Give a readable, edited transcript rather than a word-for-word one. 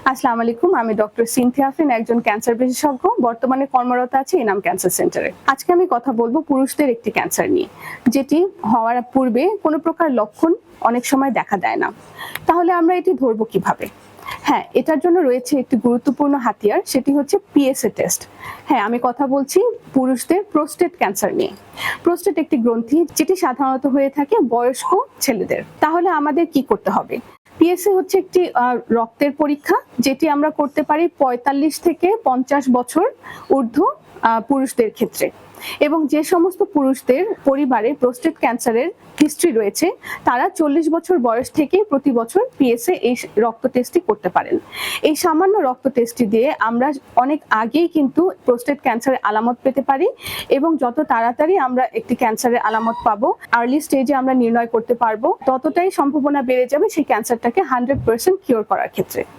আসসালামু আলাইকুম, আমি ডক্টর সিনথিয়া আফরিন, একজন ক্যান্সার বিশেষজ্ঞ। বর্তমানে কর্মরত আছি এনাম ক্যান্সার সেন্টারে। আজকে আমি কথা বলবো পুরুষদের একটি ক্যান্সার নিয়ে, যেটি হওয়ার পূর্বে কোনো প্রকার লক্ষণ অনেক সময় দেখা দেয় না। তাহলে আমরা এটি ধরবো কিভাবে? হ্যাঁ, এটার জন্য রয়েছে একটি গুরুত্বপূর্ণ হাতিয়ার, সেটি হচ্ছে পিএসএ টেস্ট। হ্যাঁ, আমি কথা বলছি পুরুষদের প্রোস্টেট ক্যান্সার নিয়ে। প্রোস্টেট একটি গ্রন্থি যেটি সাধারণত হয়ে থাকে বয়স্ক ছেলেদের। তাহলে আমাদের কি করতে হবে? পিএসএ হচ্ছে একটি রক্তের পরীক্ষা, যেটি আমরা করতে পারি 45 থেকে 50 বছর ঊর্ধ্ব পুরুষদের ক্ষেত্রে। এবং যে সমস্ত পুরুষদের পরিবারে প্রোস্টেট ক্যান্সারের হিস্ট্রি রয়েছে, তারা 40 বছর বয়স থেকে প্রতি বছর পিএসএ এই রক্ত টেস্টটি করতে পারেন। এই সামান্য রক্ত টেস্টটি দিয়ে আমরা অনেক আগেই কিন্তু প্রোস্টেট ক্যান্সারের আলামত পেতে পারি, এবং যত তাড়াতাড়ি আমরা একটি ক্যান্সারের আলামত পাবো, আর্লি স্টেজে আমরা নির্ণয় করতে পারবো, ততটাই সম্ভাবনা বেড়ে যাবে সেই ক্যান্সারটাকে 100% কিওর করার ক্ষেত্রে।